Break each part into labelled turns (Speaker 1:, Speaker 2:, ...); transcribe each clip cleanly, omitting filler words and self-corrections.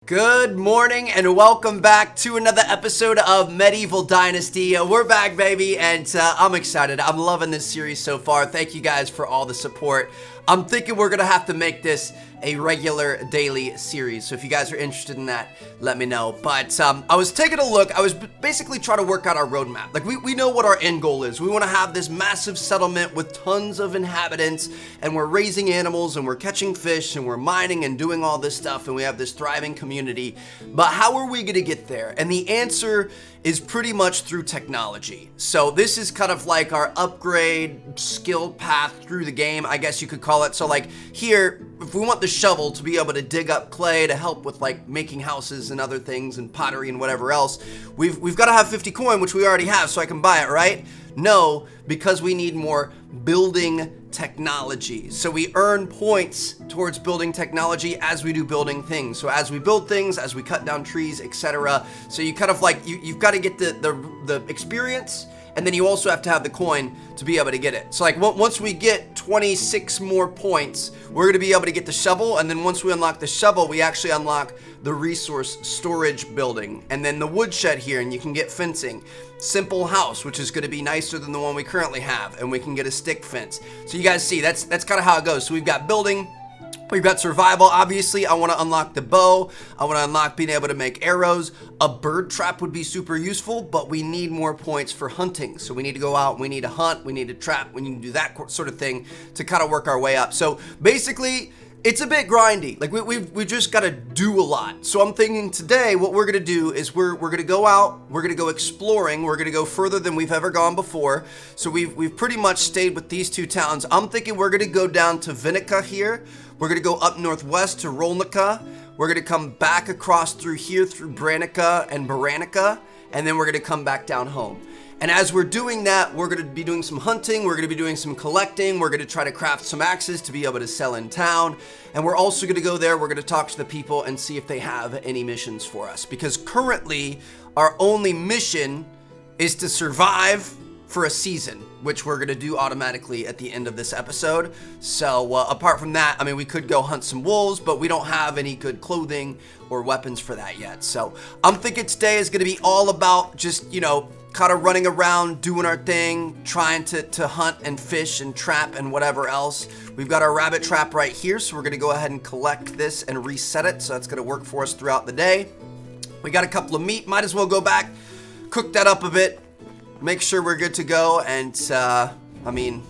Speaker 1: Good morning and welcome back to another episode of Medieval Dynasty. We're back, baby, and I'm excited. I'm loving this series so far. Thank you guys for all the support. I'm thinking we're gonna have to make this a regular daily series, so if you guys are interested in that, let me know. But I was taking a look. I was basically trying to work out our roadmap. Like, we know what our end goal is. We want to have this massive settlement with tons of inhabitants, and we're raising animals, and we're catching fish, and we're mining and doing all this stuff, and we have this thriving community. But how are we gonna get there? And the answer is pretty much through technology. So this is kind of like our upgrade skill path through the game, I guess you could call it. So like here, if we want the shovel to be able to dig up clay to help with like making houses and other things and pottery and whatever else, we've got to have 50 coin, which we already have, so I can buy it, right? No, because we need more building technology. So we earn points towards building technology as we do building things. So as we build things, as we cut down trees, etc. So you kind of like, you've got to get the experience, and then you also have to have the coin to be able to get it. So like once we get 26 more points, we're going to be able to get the shovel, and then once we unlock the shovel, we actually unlock the resource storage building, and then the woodshed here, and you can get fencing. Simple house, which is going to be nicer than the one we currently have, and we can get a stick fence. So you guys see, that's kind of how it goes. So we've got building, we've got survival. Obviously, I want to unlock the bow. I want to unlock being able to make arrows. A bird trap would be super useful, but we need more points for hunting. So we need to go out, we need to hunt, we need to trap, we need to do that sort of thing to kind of work our way up. So basically, it's a bit grindy. Like we just got to do a lot. So I'm thinking today what we're going to do is we're going to go out, we're going to go exploring, we're going to go further than we've ever gone before. So we've pretty much stayed with these two towns. I'm thinking we're going to go down to Vinica here. We're going to go up northwest to Rolnica. We're going to come back across through here through Branica and Baranica, and then we're going to come back down home. And as we're doing that, we're going to be doing some hunting, we're going to be doing some collecting, we're going to try to craft some axes to be able to sell in town, and we're also going to go there, we're going to talk to the people and see if they have any missions for us. Because currently, our only mission is to survive for a season, which we're going to do automatically at the end of this episode. So apart from that, I mean, we could go hunt some wolves, but we don't have any good clothing or weapons for that yet. So I'm thinking today is going to be all about just, you know, kind of running around, doing our thing, trying to hunt and fish and trap and whatever else. We've got our rabbit trap right here, so we're going to go ahead and collect this and reset it, so that's going to work for us throughout the day. We got a couple of meat, might as well go back, cook that up a bit, make sure we're good to go, and I mean,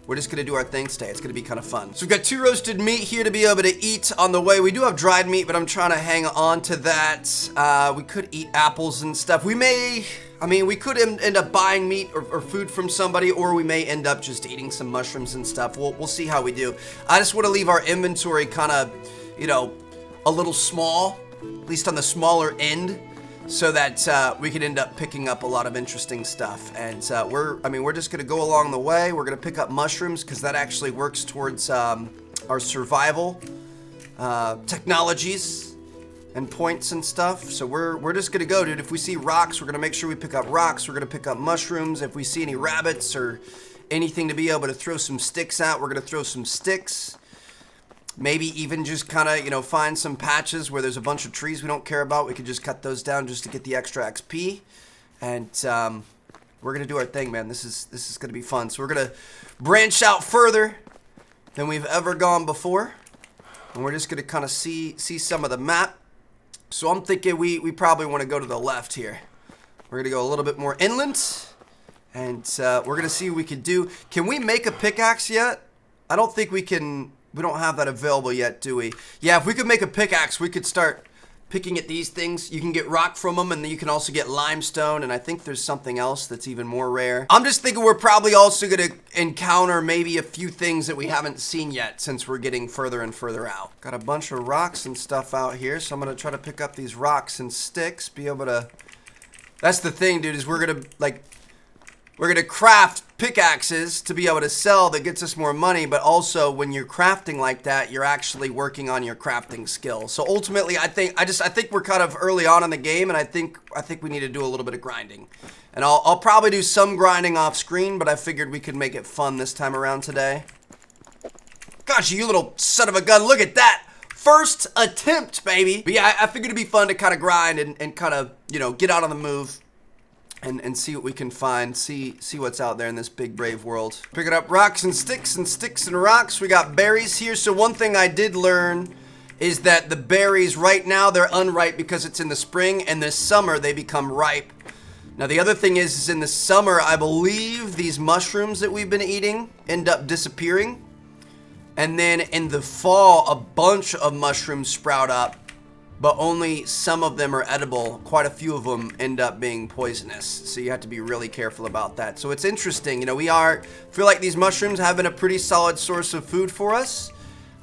Speaker 1: we're just going to do our thing today. It's going to be kind of fun. So we've got 2 roasted meat here to be able to eat on the way. We do have dried meat, but I'm trying to hang on to that. We could eat apples and stuff. We could end up buying meat or food from somebody, or we may end up just eating some mushrooms and stuff. We'll see how we do. I just want to leave our inventory kind of, you know, a little small, at least on the smaller end, so that we could end up picking up a lot of interesting stuff. And we're just gonna go along the way. We're gonna pick up mushrooms because that actually works towards our survival technologies and points and stuff. So we're just gonna go, dude. If we see rocks, we're gonna make sure we pick up rocks. We're gonna pick up mushrooms. If we see any rabbits or anything to be able to throw some sticks at, we're gonna throw some sticks. Maybe even just kind of, you know, find some patches where there's a bunch of trees we don't care about. We could just cut those down just to get the extra XP. And we're going to do our thing, man. This is going to be fun. So we're going to branch out further than we've ever gone before. And we're just going to kind of see some of the map. So I'm thinking we probably want to go to the left here. We're going to go a little bit more inland. And we're going to see what we can do. Can we make a pickaxe yet? I don't think we can. We don't have that available yet, do we? Yeah, if we could make a pickaxe, we could start picking at these things. You can get rock from them, and then you can also get limestone, and I think there's something else that's even more rare. I'm just thinking we're probably also going to encounter maybe a few things that we haven't seen yet since we're getting further and further out. Got a bunch of rocks and stuff out here, so I'm going to try to pick up these rocks and sticks, be able to... That's the thing, dude, is we're going to craft pickaxes to be able to sell that gets us more money, but also when you're crafting like that, you're actually working on your crafting skill. So ultimately, I think we're kind of early on in the game, and I think we need to do a little bit of grinding. And I'll probably do some grinding off screen, but I figured we could make it fun this time around today. Gosh, you little son of a gun, look at that! first attempt, baby. But yeah, I figured it'd be fun to kind of grind and kind of, you know, get out on the move and see what we can find, see what's out there in this big brave world. Picking up rocks and sticks and rocks. We got berries here. So one thing I did learn is that the berries right now, they're unripe because it's in the spring, and this summer they become ripe. Now the other thing is in the summer, I believe these mushrooms that we've been eating end up disappearing. And then in the fall, a bunch of mushrooms sprout up, but only some of them are edible. Quite a few of them end up being poisonous. So you have to be really careful about that. So it's interesting, you know, feel like these mushrooms have been a pretty solid source of food for us.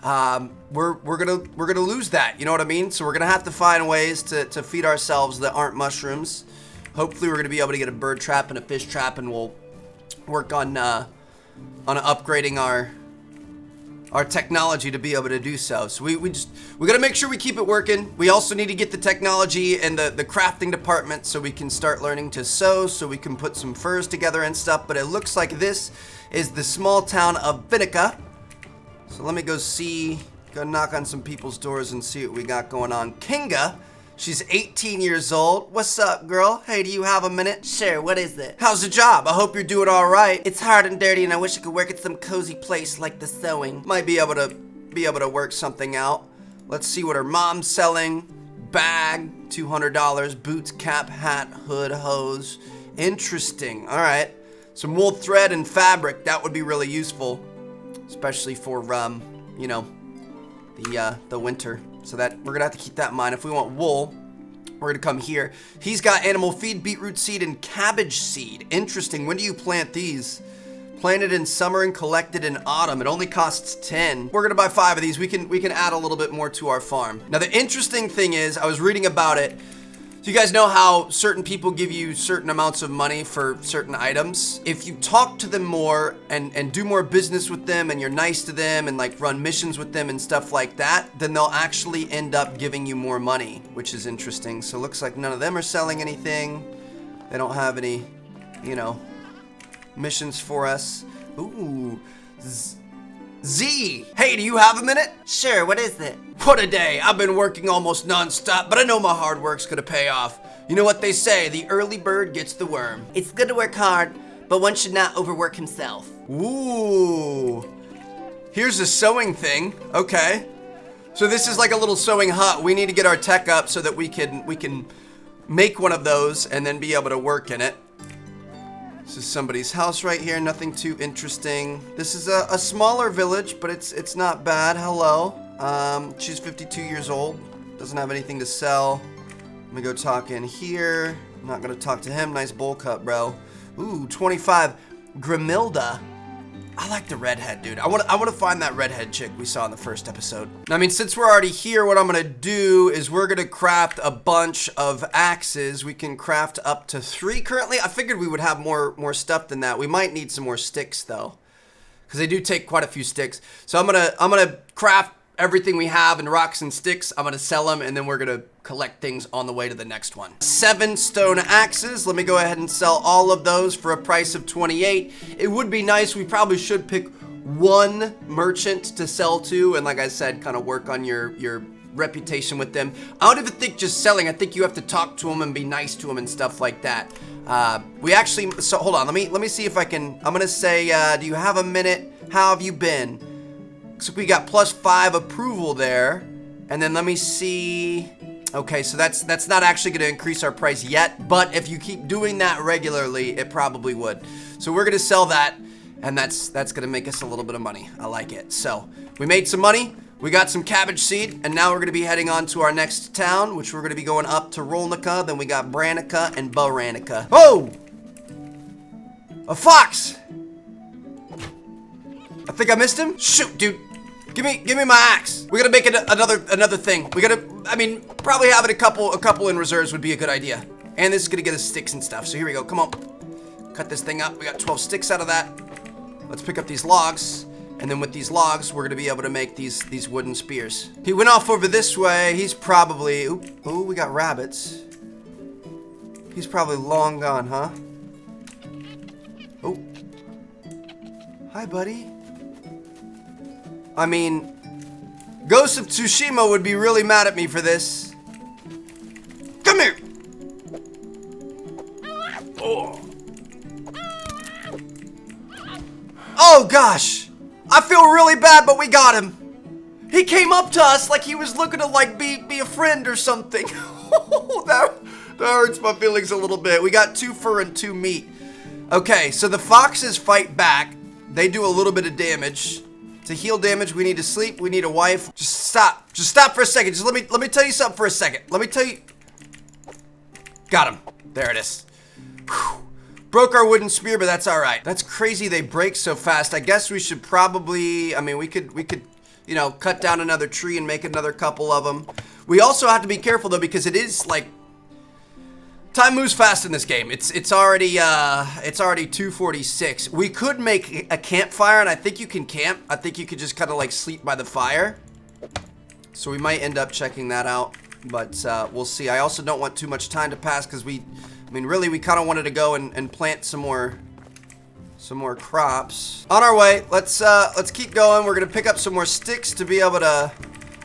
Speaker 1: We're gonna lose that, you know what I mean? So we're gonna have to find ways to feed ourselves that aren't mushrooms. Hopefully we're gonna be able to get a bird trap and a fish trap, and we'll work on upgrading our technology to be able to do so. So we gotta make sure we keep it working. We also need to get the technology and the crafting department so we can start learning to sew, so we can put some furs together and stuff. But it looks like this is the small town of Vinica. So let me go knock on some people's doors and see what we got going on. Kinga, she's 18 years old. What's up, girl? Hey, do you have a minute?
Speaker 2: Sure, what is it?
Speaker 1: How's the job? I hope you're doing all right.
Speaker 2: It's hard and dirty, and I wish I could work at some cozy place like the sewing.
Speaker 1: Might be able to work something out. Let's see what her mom's selling. Bag, $200. Boots, cap, hat, hood, hose. Interesting. All right. Some wool thread and fabric. That would be really useful, especially for you know, the winter. So that we're gonna have to keep that in mind. If we want wool, we're gonna come here. He's got animal feed, beetroot seed, and cabbage seed. Interesting. When do you plant these? Planted in summer and collected in autumn. It only costs 10. We're gonna buy 5 of these. We can add a little bit more to our farm. Now the interesting thing is, I was reading about it. So you guys know how certain people give you certain amounts of money for certain items? If you talk to them more and do more business with them, and you're nice to them and like run missions with them and stuff like that, then they'll actually end up giving you more money, which is interesting. So it looks like none of them are selling anything. They don't have any, you know, missions for us. Ooh, Z, hey, do you have a minute?
Speaker 2: Sure, what is it?
Speaker 1: What a day. I've been working almost non-stop, but I know my hard work's gonna pay off. You know what they say, the early bird gets the worm.
Speaker 2: It's good to work hard, but one should not overwork himself.
Speaker 1: Ooh. Here's a sewing thing. Okay. So this is like a little sewing hut. We need to get our tech up so that we can make one of those and then be able to work in it. This is somebody's house right here, nothing too interesting. This is a smaller village, but it's not bad. Hello. She's 52 years old, doesn't have anything to sell. Let me go talk in here. I'm not gonna talk to him. Nice bowl cut, bro. Ooh, 25. Grimilda. I like the redhead, dude. I want to find that redhead chick we saw in the first episode. I mean, since we're already here, what I'm gonna do is we're gonna craft a bunch of axes. We can craft up to 3 currently. I figured we would have more stuff than that. We might need some more sticks though, because they do take quite a few sticks. So I'm gonna craft everything we have in rocks and sticks. I'm gonna sell them, and then we're gonna collect things on the way to the next one. 7 stone axes. Let me go ahead and sell all of those for a price of 28. It would be nice. We probably should pick one merchant to sell to, and like I said, kind of work on your reputation with them. I don't even think just selling. I think you have to talk to them and be nice to them and stuff like that. So hold on. Let me see if I can. I'm gonna say, do you have a minute? How have you been? So we got +5 approval there, and then let me see. Okay, so that's not actually going to increase our price yet, but if you keep doing that regularly, it probably would. So we're going to sell that, and that's going to make us a little bit of money. I like it. So we made some money. We got some cabbage seed, and now we're going to be heading on to our next town, which we're going to be going up to Rolnica. Then we got Branica and Boranica. Oh! A fox! I think I missed him. Shoot, dude. Give me my axe. We gotta make it another thing. We gotta, I mean, probably having a couple in reserves would be a good idea. And this is gonna get us sticks and stuff. So here we go. Come on, cut this thing up. We got 12 sticks out of that. Let's pick up these logs, and then with these logs, we're gonna be able to make these wooden spears. He went off over this way. He's probably, ooh, we got rabbits. He's probably long gone, huh? Oh, hi, buddy. I mean, Ghost of Tsushima would be really mad at me for this. Come here. Oh gosh. I feel really bad, but we got him. He came up to us like he was looking to like be a friend or something. that hurts my feelings a little bit. We got 2 fur and 2 meat. Okay, so the foxes fight back. They do a little bit of damage. To heal damage, we need to sleep. We need a wife. Just stop. Just stop for a second. Just let me tell you something for a second. Let me tell you. Got him. There it is. Whew. Broke our wooden spear, but that's all right. That's crazy. They break so fast. I guess we should probably. I mean, we could. You know, cut down another tree and make another couple of them. We also have to be careful though, because it is like time moves fast in this game. It's already 2:46. We could make a campfire, and I think you can camp. I think you could just kind of like sleep by the fire. So we might end up checking that out, but we'll see. I also don't want too much time to pass because I mean, really, we kind of wanted to go and plant some more crops. On our way, let's keep going. We're gonna pick up some more sticks to be able to.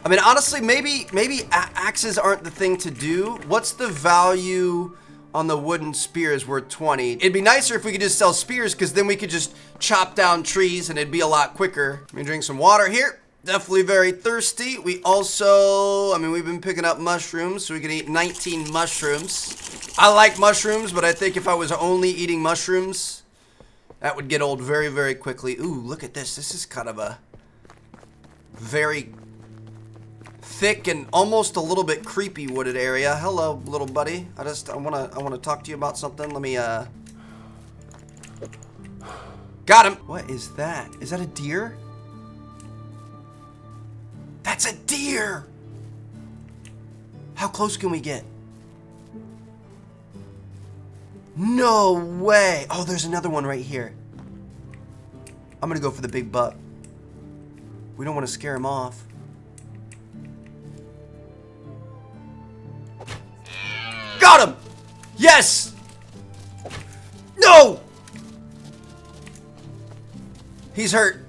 Speaker 1: I mean, honestly, maybe axes aren't the thing to do. What's the value on the wooden spears? Worth 20. It'd be nicer if we could just sell spears, because then we could just chop down trees and it'd be a lot quicker. Let me drink some water here. Definitely very thirsty. We also, I mean, we've been picking up mushrooms, so we can eat 19 mushrooms. I like mushrooms, but I think if I was only eating mushrooms, that would get old very, very quickly. Ooh, look at this. This is kind of a very thick and almost a little bit creepy wooded area. Hello, little buddy. I wanna talk to you about something. Let me got him. What is that? Is that a deer? That's a deer. How close can we get? No way. Oh, there's another one right here. I'm gonna go for the big buck. We don't want to scare him off. Got him! Yes! No! He's hurt.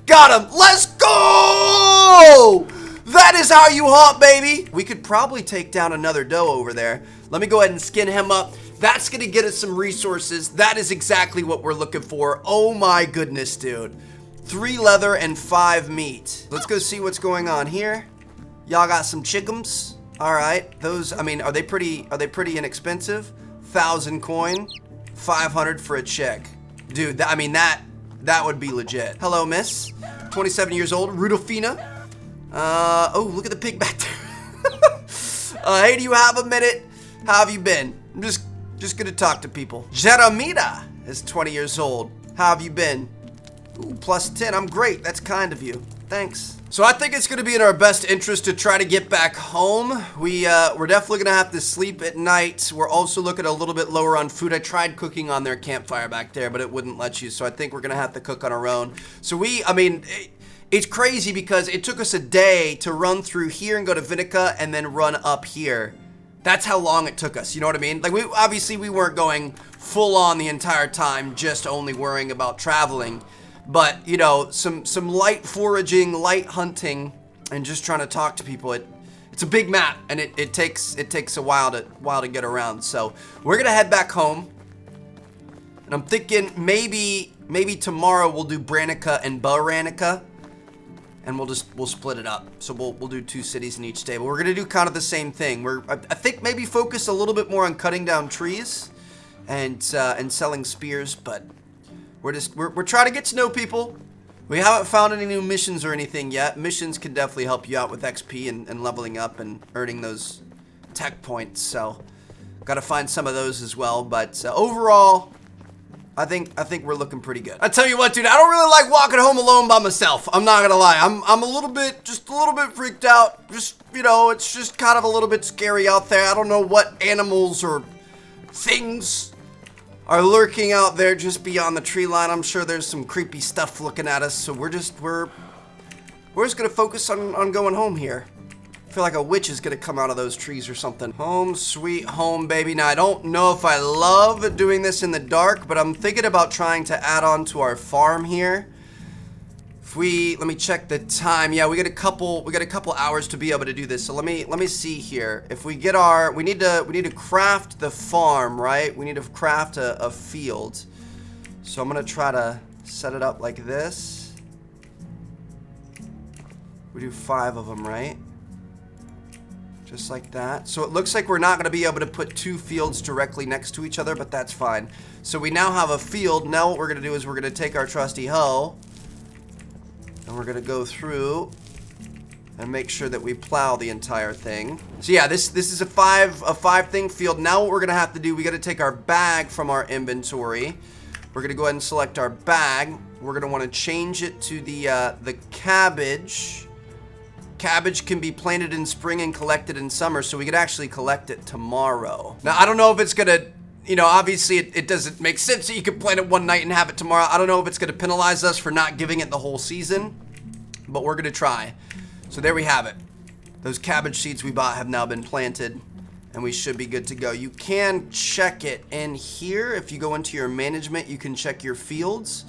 Speaker 1: Got him! Let's go! That is how you hunt, baby! We could probably take down another doe over there. Let me go ahead and skin him up. That's gonna get us some resources. That is exactly what we're looking for. Oh my goodness, dude. 3 leather and 5 meat. Let's go see what's going on here. Y'all got some chickums. All right, those, I mean, are they pretty inexpensive? 1,000 coin, 500 for a chick. Dude, I mean, that would be legit. Hello, miss. 27 years old, Rudolfina. Oh, look at the pig back there. Hey, do you have a minute? How have you been? I'm just gonna talk to people. Jeremina is 20 years old. How have you been? Ooh, plus 10. I'm great. That's kind of you. Thanks. So I think it's gonna be in our best interest to try to get back home. We're definitely gonna have to sleep at night. We're also looking a little bit lower on food. I tried cooking on their campfire back there, but it wouldn't let you. So I think we're gonna have to cook on our own. So it's crazy because it took us a day to run through here and go to Vinica and then run up here. That's how long it took us, you know what I mean? Like, we weren't going full on the entire time, just only worrying about traveling. But, you know, some light foraging, light hunting, and just trying to talk to people. It's a big map, and it takes a while to get around. So we're gonna head back home. And I'm thinking maybe tomorrow we'll do Branica and Baranica. And we'll split it up. So we'll do 2 cities in each day. But we're gonna do kind of the same thing. I think maybe focus a little bit more on cutting down trees and selling spears. But we're trying to get to know people. We haven't found any new missions or anything yet. Missions can definitely help you out with XP and leveling up and earning those tech points. So got to find some of those as well. But overall, I think we're looking pretty good. I tell you what, dude, I don't really like walking home alone by myself. I'm not gonna lie. I'm a little bit freaked out. Just, you know, it's just kind of a little bit scary out there. I don't know what animals or things are lurking out there just beyond the tree line. I'm sure there's some creepy stuff looking at us. So we're just gonna focus on going home here. I feel like a witch is gonna come out of those trees or something. Home sweet home, baby. Now I don't know if I love doing this in the dark, but I'm thinking about trying to add on to our farm here let me check the time. Yeah, we got a couple hours to be able to do this. So let me see here. If we get we need to craft the farm, right? We need to craft a field. So I'm gonna try to set it up like this. We do 5 of them, right? Just like that. So it looks like we're not gonna be able to put 2 fields directly next to each other, but that's fine. So we now have a field. Now what we're gonna do is we're gonna take our trusty hoe and we're gonna go through and make sure that we plow the entire thing. So yeah, this is a 5 thing field. Now what we're gonna have to do, we gotta take our bag from our inventory. We're gonna go ahead and select our bag. We're gonna wanna change it to the cabbage. Cabbage can be planted in spring and collected in summer, so we could actually collect it tomorrow. Now, I don't know if it's gonna, you know, obviously it doesn't make sense that you could plant it one night and have it tomorrow. I don't know if it's gonna penalize us for not giving it the whole season, but we're gonna try. So there we have it. Those cabbage seeds we bought have now been planted, and we should be good to go. You can check it in here. If you go into your management, you can check your fields.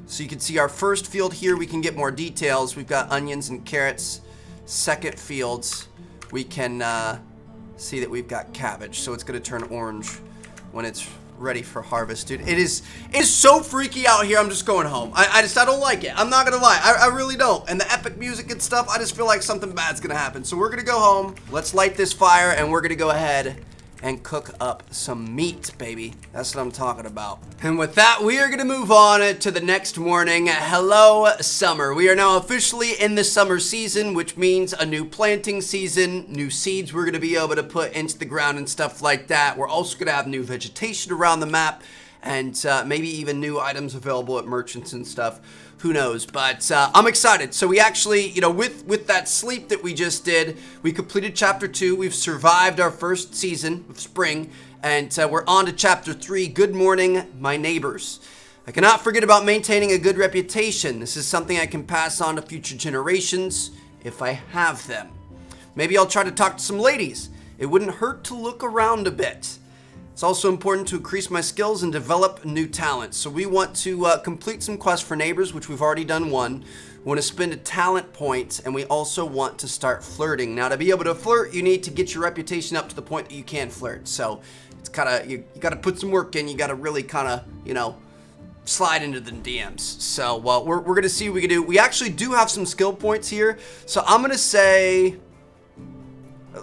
Speaker 1: So you can see our first field here, we can get more details. We've got onions and carrots. Second fields, we can see that we've got cabbage. So it's gonna turn orange when it's ready for harvest, dude. It is so freaky out here. I'm just going home. I don't like it. I'm not gonna lie. I really don't. And the epic music and stuff, I just feel like something bad's gonna happen. So we're gonna go home. Let's light this fire and we're gonna go ahead and cook up some meat, baby. That's what I'm talking about. And with that, we are gonna move on to the next morning. Hello, summer. We are now officially in the summer season, which means a new planting season, new seeds we're gonna be able to put into the ground and stuff like that. We're also gonna have new vegetation around the map and maybe even new items available at merchants and stuff. Who knows? But I'm excited. So we actually, you know, with that sleep that we just did, we completed chapter 2. We've survived our first season of spring, and we're on to chapter 3. Good morning, my neighbors. I cannot forget about maintaining a good reputation. This is something I can pass on to future generations if I have them. Maybe I'll try to talk to some ladies. It wouldn't hurt to look around a bit. It's also important to increase my skills and develop new talents. So we want to complete some quests for neighbors, which we've already done one. We want to spend a talent point, and we also want to start flirting. Now, to be able to flirt, you need to get your reputation up to the point that you can flirt. So it's kind of, you got to put some work in. You got to really kind of, you know, slide into the DMs. So, well, we're going to see what we can do. We actually do have some skill points here. So I'm going to say,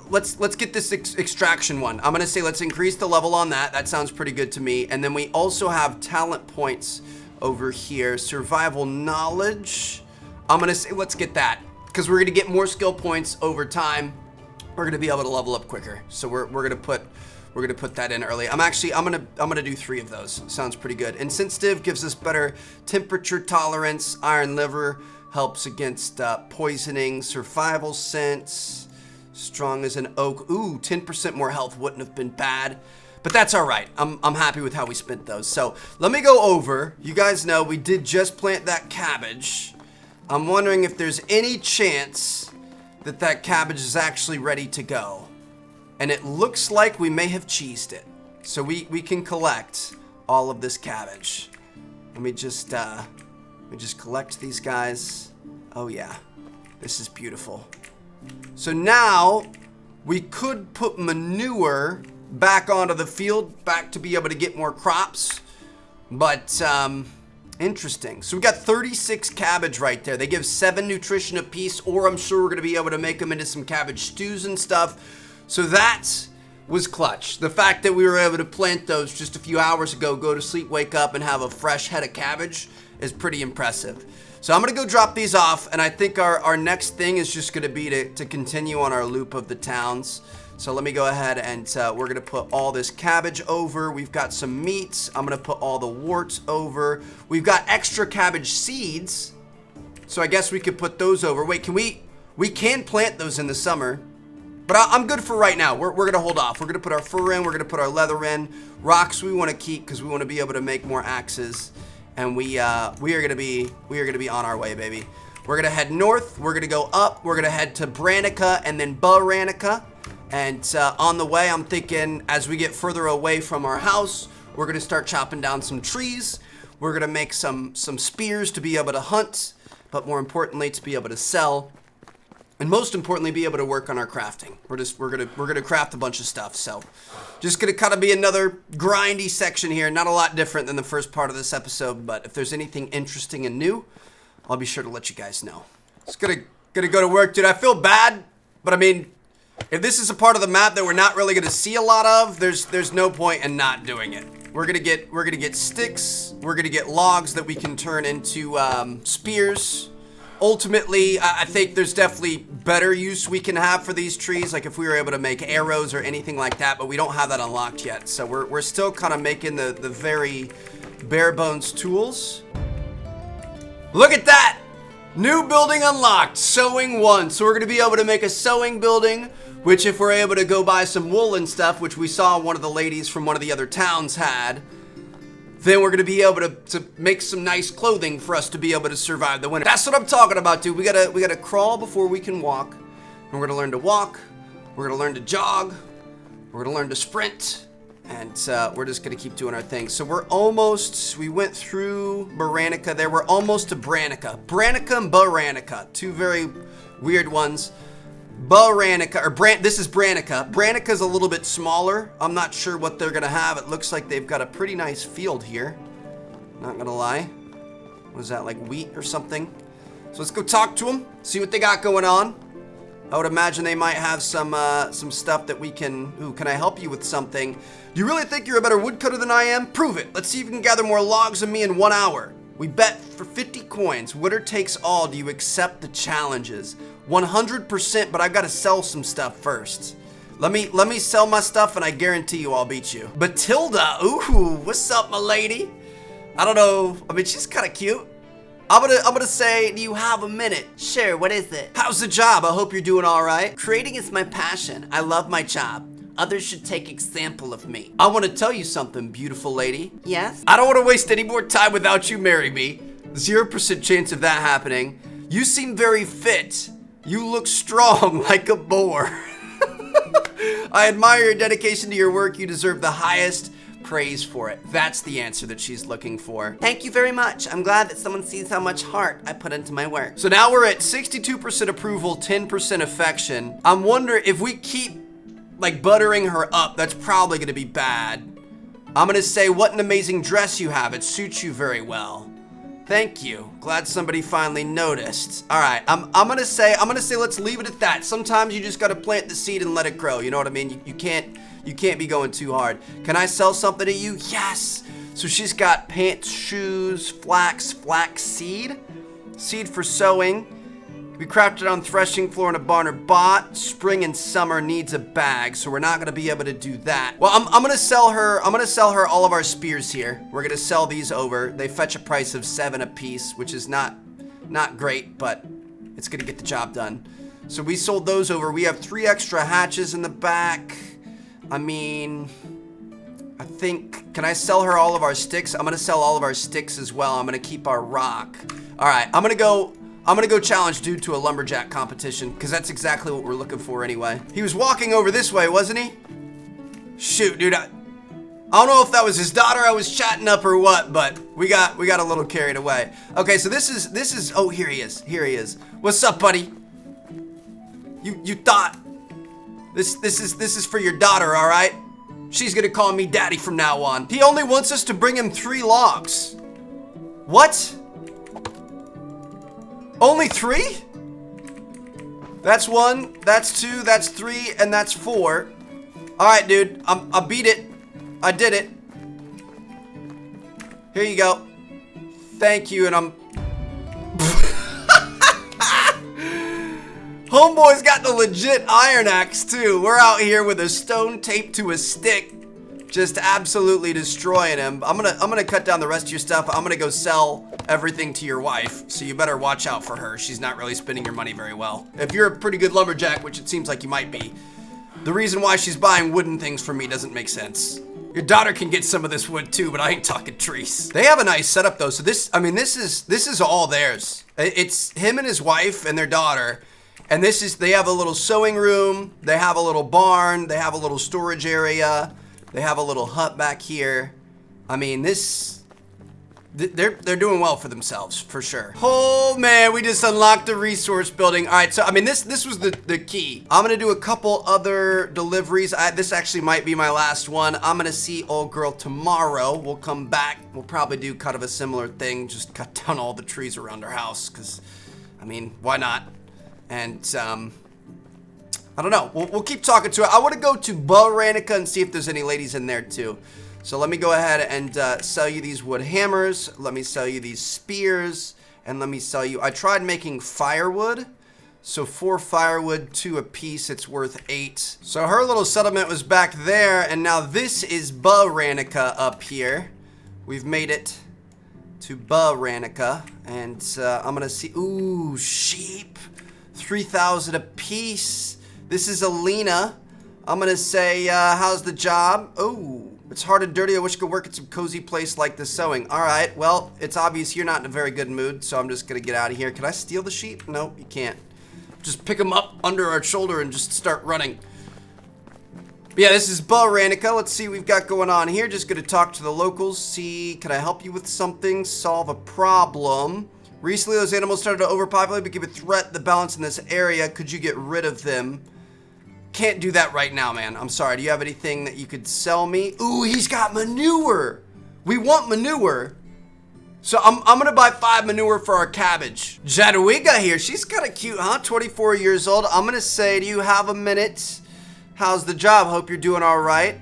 Speaker 1: let's get this extraction one. I'm gonna say let's increase the level on that. That sounds pretty good to me. And then we also have talent points over here. Survival knowledge. I'm gonna say let's get that because we're gonna get more skill points over time. We're gonna be able to level up quicker. So we're gonna put that in early. I'm gonna do 3 of those. Sounds pretty good. Insensitive gives us better temperature tolerance. Iron liver helps against poisoning. Survival sense. Strong as an oak. Ooh, 10% more health wouldn't have been bad. But that's all right. I'm happy with how we spent those. So let me go over. You guys know we did just plant that cabbage. I'm wondering if there's any chance that that cabbage is actually ready to go. And it looks like we may have cheesed it. So we can collect all of this cabbage. Let me just collect these guys. Oh yeah, this is beautiful. So now we could put manure back onto the field, back to be able to get more crops. But interesting. So we got 36 cabbage right there. They give 7 nutrition apiece, or I'm sure we're going to be able to make them into some cabbage stews and stuff. So that was clutch. The fact that we were able to plant those just a few hours ago, go to sleep, wake up, and have a fresh head of cabbage is pretty impressive. So I'm gonna go drop these off, and I think our next thing is just gonna be to continue on our loop of the towns. So let me go ahead and we're gonna put all this cabbage over. We've got some meats. I'm gonna put all the warts over. We've got extra cabbage seeds, so I guess we could put those over. Wait, we can plant those in the summer, but I'm good for right now. We're gonna hold off. We're gonna put our fur in. We're gonna put our leather in. Rocks we want to keep because we want to be able to make more axes. And we are gonna be on our way, baby. We're gonna head north. We're gonna go up. We're gonna head to Branica and then Baranica. And on the way, I'm thinking as we get further away from our house, we're gonna start chopping down some trees. We're gonna make some spears to be able to hunt. but more importantly, to be able to sell, and most importantly, be able to work on our crafting. We're gonna craft a bunch of stuff. So, just gonna kind of be another grindy section here. Not a lot different than the first part of this episode, but if there's anything interesting and new, I'll be sure to let you guys know. It's gonna go to work, dude. I feel bad, but I mean, if this is a part of the map that we're not really gonna see a lot of, there's no point in not doing it. We're gonna get sticks. We're gonna get logs that we can turn into spears. Ultimately, I think there's definitely better use we can have for these trees, like if we were able to make arrows or anything like that, but we don't have that unlocked yet. So we're still kind of making the very bare bones tools. Look at that! New building unlocked, sewing 1. So we're gonna be able to make a sewing building, which if we're able to go buy some wool and stuff, which we saw one of the ladies from one of the other towns had, then we're gonna be able to make some nice clothing for us to be able to survive the winter. That's what I'm talking about, dude. We gotta crawl before we can walk. And we're gonna learn to walk. We're gonna learn to jog. We're gonna learn to sprint. And we're just gonna keep doing our thing. So we went through Baranica there. We're almost to Branica. Branica and Baranica, two very weird ones. This is Branica. Branica's a little bit smaller. I'm not sure what they're gonna have. It looks like they've got a pretty nice field here. Not gonna lie. What is that, like wheat or something? So let's go talk to them, see what they got going on. I would imagine they might have some stuff that we can... Ooh, can I help you with something? Do you really think you're a better woodcutter than I am? Prove it. Let's see if you can gather more logs than me in 1 hour. We bet for 50 coins. Winner takes all. Do you accept the challenges? 100%, but I've got to sell some stuff first. Let me sell my stuff and I guarantee you I'll beat you. Batilda, ooh, what's up, my lady? I don't know. I mean, she's kind of cute. I'm gonna say, do you have a minute?
Speaker 2: Sure, what is it?
Speaker 1: How's the job? I hope you're doing all right.
Speaker 2: Creating is my passion. I love my job. Others should take example of me.
Speaker 1: I want to tell you something, beautiful lady.
Speaker 2: Yes?
Speaker 1: I don't want to waste any more time without you marrying me. 0% chance of that happening. You seem very fit. You look strong like a boar. I admire your dedication to your work. You deserve the highest praise for it. That's the answer that she's looking for.
Speaker 2: Thank you very much. I'm glad that someone sees how much heart I put into my work.
Speaker 1: So now we're at 62% approval, 10% affection. I'm wondering if we keep like buttering her up, that's probably gonna be bad. I'm gonna say, what an amazing dress you have. It suits you very well. Thank you. Glad somebody finally noticed. All right, I'm gonna say let's leave it at that. Sometimes you just gotta plant the seed and let it grow. You know what I mean? You can't be going too hard. Can I sell something to you? Yes. So she's got pants, shoes, flax seed for sewing. We crafted on threshing floor in a barn or bought. Spring and summer needs a bag, so we're not gonna be able to do that. Well, I'm gonna sell her all of our spears here. We're gonna sell these over. They fetch a price of 7 a piece, which is not great, but it's gonna get the job done. So we sold those over. We have 3 extra hatches in the back. I mean, I think, can I sell her all of our sticks? I'm gonna sell all of our sticks as well. I'm gonna keep our rock. All right, I'm gonna go challenge dude to a lumberjack competition, because that's exactly what we're looking for anyway. He was walking over this way, wasn't he? Shoot, dude, I don't know if that was his daughter I was chatting up or what, but we got a little carried away. Okay, so this is, oh, here he is. What's up, buddy? You thought this is for your daughter, all right? She's gonna call me daddy from now on. He only wants us to bring him 3 logs. What? Only 3? That's 1, that's 2, that's 3, and that's 4. All right, dude, I beat it. I did it. Here you go. Thank you, and I'm... Homeboy's got the legit iron axe, too. We're out here with a stone taped to a stick, just absolutely destroying him. I'm gonna cut down the rest of your stuff. I'm gonna go sell everything to your wife, so you better watch out for her. She's not really spending your money very well. If you're a pretty good lumberjack, which it seems like you might be, the reason why she's buying wooden things from me doesn't make sense. Your daughter can get some of this wood too, but I ain't talking trees. They have a nice setup though, so this is all theirs. It's him and his wife and their daughter. And they have a little sewing room, they have a little barn, they have a little storage area, they have a little hut back here. I mean, this they're doing well for themselves, for sure. Oh man, we just unlocked the resource building. All right, so I mean, this was the key. I'm gonna do a couple other deliveries. This actually might be my last one. I'm gonna see old girl tomorrow. We'll come back. We'll probably do kind of a similar thing, just cut down all the trees around our house, because, I mean, why not? And I don't know. We'll keep talking to her. I want to go to Baranica and see if there's any ladies in there too. So let me go ahead and sell you these wood hammers. Let me sell you these spears. And let me sell you... I tried making firewood. So 4 firewood, 2 a piece. It's worth 8. So her little settlement was back there. And now this is Baranica up here. We've made it to Baranica. And I'm going to see... Ooh, sheep. 3,000 a piece. This is Alina. I'm going to say, how's the job? Oh... It's hard and dirty. I wish I could work at some cozy place like the sewing. All right, well, it's obvious you're not in a very good mood, so I'm just gonna get out of here. Can I steal the sheep? No, you can't. Just pick them up under our shoulder and just start running. But yeah, this is Baranica. Let's see what we've got going on here. Just gonna talk to the locals, see, can I help you with something? Solve a problem. Recently, those animals started to overpopulate, became a threat to the balance in this area. Could you get rid of them? Can't do that right now, man. I'm sorry. Do you have anything that you could sell me? Ooh, he's got manure. We want manure. So I'm going to buy 5 manure for our cabbage. Jadwiga here. She's kind of cute, huh? 24 years old. I'm going to say, do you have a minute? How's the job? Hope you're doing all right.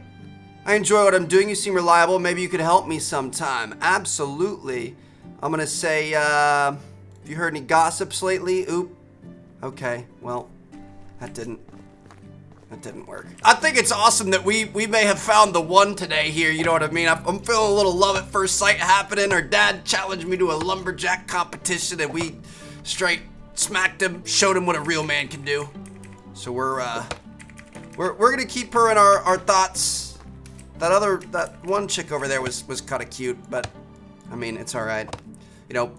Speaker 1: I enjoy what I'm doing. You seem reliable. Maybe you could help me sometime. Absolutely. I'm going to say, have you heard any gossips lately? Oop. Okay. Well, that didn't work. I think it's awesome that we may have found the one today here, you know what I mean? I'm feeling a little love at first sight happening. Her dad challenged me to a lumberjack competition and we straight smacked him, showed him what a real man can do. So we're gonna keep her in our thoughts. That one chick over there was kind of cute, but I mean, it's all right. You know,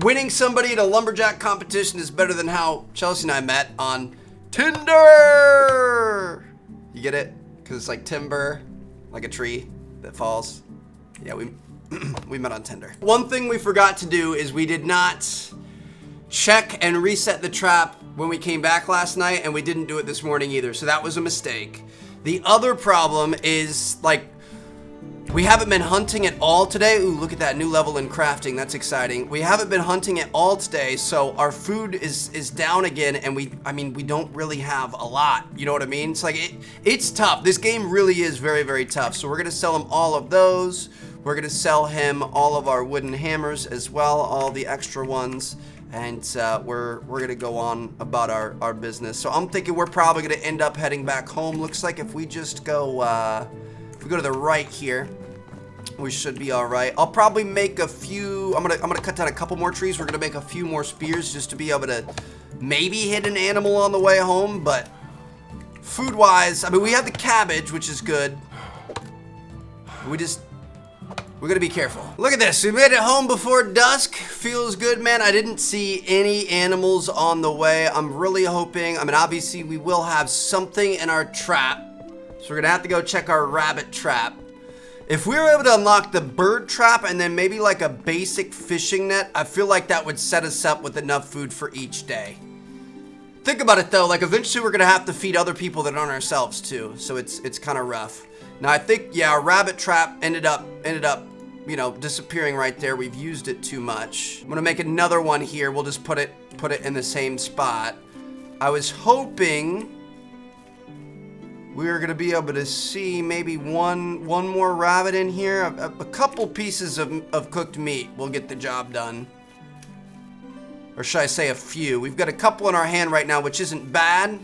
Speaker 1: winning somebody at a lumberjack competition is better than how Chelsea and I met on Tinder. You get it? Because it's like timber, like a tree that falls. Yeah, we met on Tinder. One thing we forgot to do is we did not check and reset the trap when we came back last night, and we didn't do it this morning either, so that was a mistake. The other problem is, like, we haven't been hunting at all today. Ooh, look at that new level in crafting. That's exciting. We haven't been hunting at all today, so our food is down again, and we don't really have a lot. You know what I mean? It's like, it's tough. This game really is very, very tough. So we're gonna sell him all of those. We're gonna sell him all of our wooden hammers as well, all the extra ones. And we're gonna go on about our business. So I'm thinking we're probably gonna end up heading back home. Looks like if we just go, if we go to the right here, we should be all right. I'll probably make a few. I'm gonna cut down a couple more trees. We're gonna make a few more spears just to be able to maybe hit an animal on the way home. But food-wise, I mean, we have the cabbage, which is good. We're gonna be careful. Look at this. We made it home before dusk. Feels good, man. I didn't see any animals on the way. I'm really hoping. I mean, obviously, we will have something in our trap. So we're gonna have to go check our rabbit trap. If we were able to unlock the bird trap and then maybe like a basic fishing net, I feel like that would set us up with enough food for each day. Think about it though, like eventually we're gonna have to feed other people that aren't ourselves too, so it's kind of rough. Now I think, yeah, our rabbit trap ended up, you know, disappearing right there. We've used it too much. I'm gonna make another one here. We'll just put it in the same spot. I was hoping we are gonna be able to see maybe one more rabbit in here. A couple pieces of cooked meat will get the job done. Or should I say a few? We've got a couple in our hand right now, which isn't bad,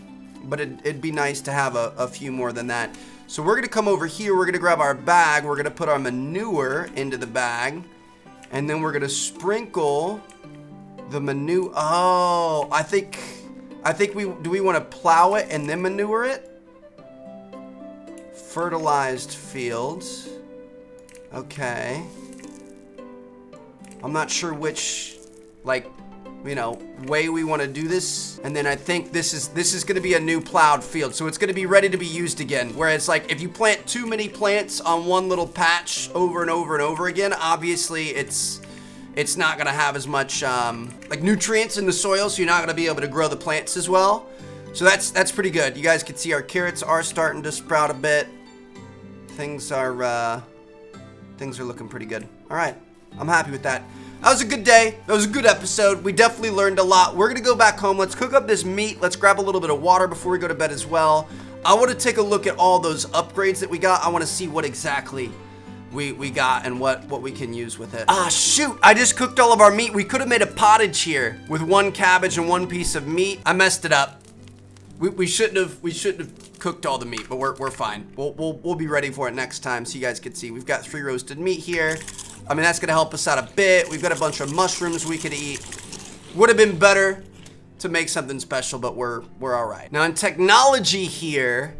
Speaker 1: but it'd be nice to have a few more than that. So we're gonna come over here, we're gonna grab our bag, we're gonna put our manure into the bag, and then we're gonna sprinkle the manure. Oh, I think do we wanna plow it and then manure it? Fertilized fields. Okay. I'm not sure which, like, you know, way we want to do this. And then I think this is going to be a new plowed field. So it's going to be ready to be used again. Whereas like if you plant too many plants on one little patch over and over and over again, obviously it's not going to have as much like nutrients in the soil. So you're not going to be able to grow the plants as well. So that's pretty good. You guys can see our carrots are starting to sprout a bit. Things are looking pretty good. All right, I'm happy with that. That was a good day. That was a good episode. We definitely learned a lot. We're gonna go back home. Let's cook up this meat. Let's grab a little bit of water before we go to bed as well. I want to take a look at all those upgrades that we got. I want to see what exactly we got and what we can use with it. Ah, shoot. I just cooked all of our meat. We could have made a pottage here with 1 cabbage and 1 piece of meat. I messed it up. We shouldn't have cooked all the meat, but we're fine. We'll be ready for it next time so you guys can see. We've got 3 roasted meat here. I mean, that's gonna help us out a bit. We've got a bunch of mushrooms we could eat. Would have been better to make something special, but we're all right. Now in technology here,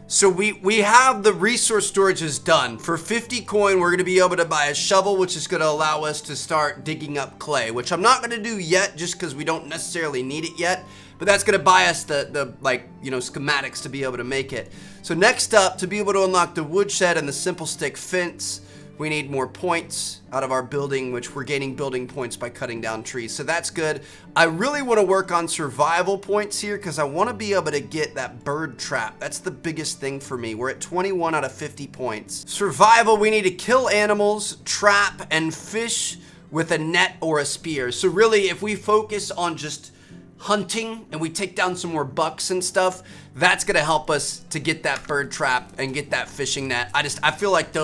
Speaker 1: so we have the resource storages done. For 50 coin, we're gonna be able to buy a shovel, which is gonna allow us to start digging up clay, which I'm not gonna do yet just because we don't necessarily need it yet. But that's gonna buy us the like, you know, schematics to be able to make it. So next up, to be able to unlock the woodshed and the simple stick fence, we need more points out of our building, which we're gaining building points by cutting down trees. So that's good. I really want to work on survival points here because I want to be able to get that bird trap. That's the biggest thing for me. We're at 21 out of 50 points. Survival, we need to kill animals, trap, and fish with a net or a spear. So really, if we focus on just hunting and we take down some more bucks and stuff, that's gonna help us to get that bird trap and get that fishing net. I feel like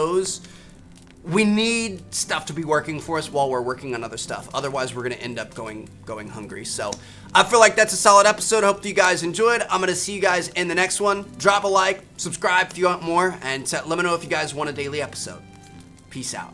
Speaker 1: we need stuff to be working for us while we're working on other stuff. Otherwise, we're gonna end up going hungry. So I feel like that's a solid episode. I hope you guys enjoyed. I'm gonna see you guys in the next one. Drop a like, subscribe if you want more, and let me know if you guys want a daily episode. Peace out.